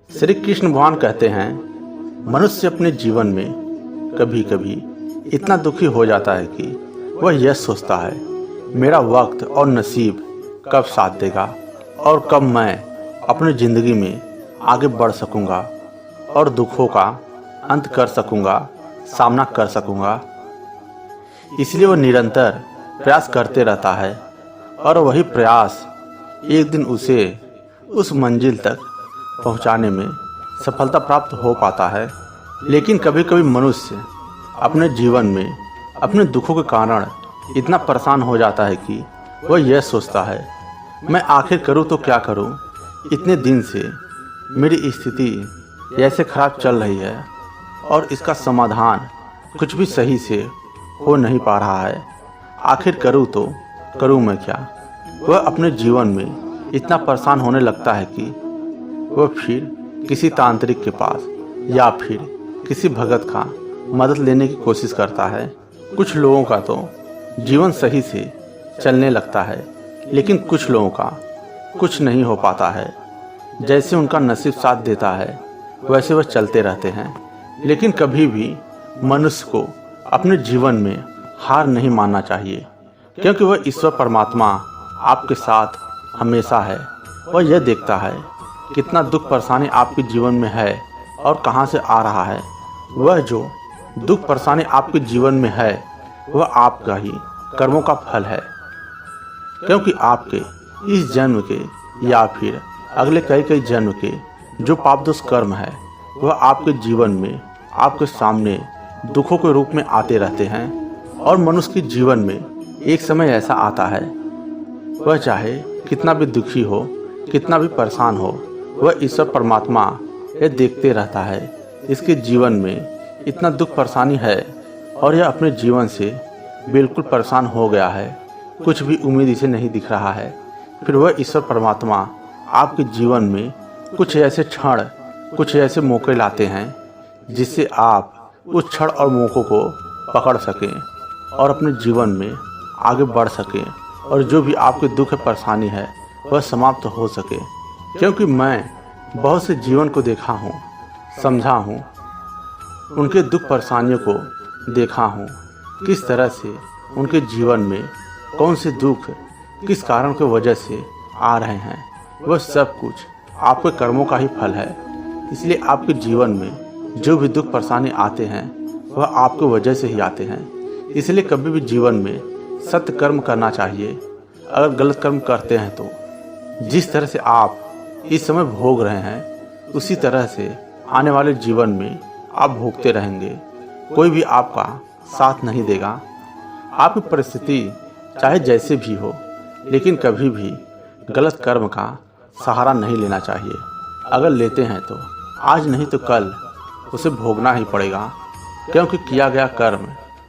श्री कृष्ण भगवान कहते हैं, मनुष्य अपने जीवन में कभी कभी इतना दुखी हो जाता है कि वह यह सोचता है, मेरा वक्त और नसीब कब साथ देगा और कब मैं अपनी ज़िंदगी में आगे बढ़ सकूंगा और दुखों का अंत कर सकूंगा, सामना कर सकूंगा। इसलिए वह निरंतर प्रयास करते रहता है और वही प्रयास एक दिन उसे उस मंजिल तक पहुंचाने में सफलता प्राप्त हो पाता है। लेकिन कभी कभी मनुष्य अपने जीवन में अपने दुखों के कारण इतना परेशान हो जाता है कि वह यह सोचता है, मैं आखिर करूं तो क्या करूं। इतने दिन से मेरी स्थिति ऐसे खराब चल रही है और इसका समाधान कुछ भी सही से हो नहीं पा रहा है। आखिर करूं तो करूं मैं क्या। वह अपने जीवन में इतना परेशान होने लगता है कि वह फिर किसी तांत्रिक के पास या फिर किसी भगत का मदद लेने की कोशिश करता है। कुछ लोगों का तो जीवन सही से चलने लगता है, लेकिन कुछ लोगों का कुछ नहीं हो पाता है। जैसे उनका नसीब साथ देता है वैसे वह चलते रहते हैं। लेकिन कभी भी मनुष्य को अपने जीवन में हार नहीं मानना चाहिए, क्योंकि वह ईश्वर परमात्मा आपके साथ हमेशा है। वह यह देखता है कितना दुख परेशानी आपके जीवन में है और कहां से आ रहा है। वह जो दुख परेशानी आपके जीवन में है वह आपका ही कर्मों का फल है, क्योंकि आपके इस जन्म के या फिर अगले कई जन्म के जो पाप दोष कर्म है वह आपके जीवन में आपके सामने दुखों के रूप में आते रहते हैं। और मनुष्य के जीवन में एक समय ऐसा आता है, वह चाहे कितना भी दुखी हो, कितना भी परेशान हो, वह ईश्वर परमात्मा यह देखते रहता है इसके जीवन में इतना दुख परेशानी है और यह अपने जीवन से बिल्कुल परेशान हो गया है, कुछ भी उम्मीद इसे नहीं दिख रहा है। फिर वह ईश्वर परमात्मा आपके जीवन में कुछ ऐसे क्षण, कुछ ऐसे मौके लाते हैं जिससे आप उस क्षण और मौक़ों को पकड़ सकें और अपने जीवन में आगे बढ़ सकें और जो भी आपके दुख परेशानी है वह समाप्त हो सके। क्योंकि मैं बहुत से जीवन को देखा हूँ, समझा हूँ, उनके दुख परेशानियों को देखा हूँ, किस तरह से उनके जीवन में कौन से दुख किस कारण की वजह से आ रहे हैं। वह सब कुछ आपके कर्मों का ही फल है। इसलिए आपके जीवन में जो भी दुख परेशानी आते हैं वह आपके वजह से ही आते हैं। इसलिए कभी भी जीवन में सत्य कर्म करना चाहिए। अगर गलत कर्म करते हैं तो जिस तरह से आप इस समय भोग रहे हैं उसी तरह से आने वाले जीवन में आप भोगते रहेंगे। कोई भी आपका साथ नहीं देगा। आपकी परिस्थिति चाहे जैसे भी हो, लेकिन कभी भी गलत कर्म का सहारा नहीं लेना चाहिए। अगर लेते हैं तो आज नहीं तो कल उसे भोगना ही पड़ेगा, क्योंकि किया गया कर्म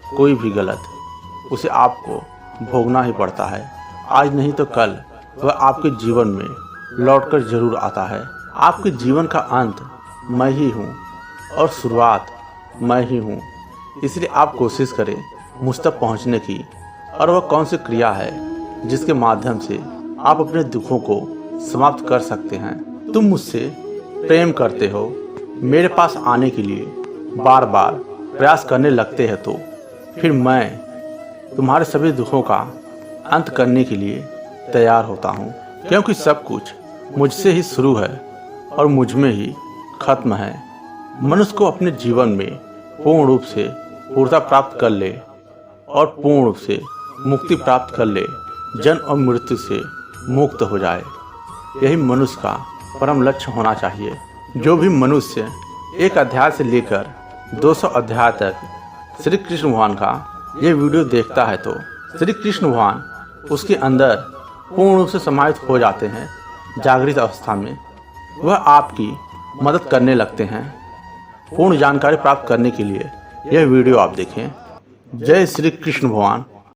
कोई भी गलत उसे आपको भोगना ही पड़ता है। आज नहीं तो कल वह आपके जीवन में लौटकर जरूर आता है। आपके जीवन का अंत मैं ही हूँ और शुरुआत मैं ही हूँ। इसलिए आप कोशिश करें मुझ तक पहुँचने की, और वह कौन सी क्रिया है जिसके माध्यम से आप अपने दुखों को समाप्त कर सकते हैं। तुम मुझसे प्रेम करते हो, मेरे पास आने के लिए बार बार प्रयास करने लगते हैं, तो फिर मैं तुम्हारे सभी दुखों का अंत करने के लिए तैयार होता हूँ। क्योंकि सब कुछ मुझसे ही शुरू है और मुझ में ही खत्म है। मनुष्य को अपने जीवन में पूर्ण रूप से पूर्णता प्राप्त कर ले और पूर्ण रूप से मुक्ति प्राप्त कर ले, जन्म और मृत्यु से मुक्त हो जाए, यही मनुष्य का परम लक्ष्य होना चाहिए। जो भी मनुष्य एक अध्याय से लेकर 200 अध्याय तक श्री कृष्ण भगवान का ये वीडियो देखता है तो श्री कृष्ण भगवान उसके अंदर पूर्ण रूप से समाहित हो जाते हैं। जागृत अवस्था में वह आपकी मदद करने लगते हैं। पूर्ण जानकारी प्राप्त करने के लिए यह वीडियो आप देखें। जय श्री कृष्ण भगवान।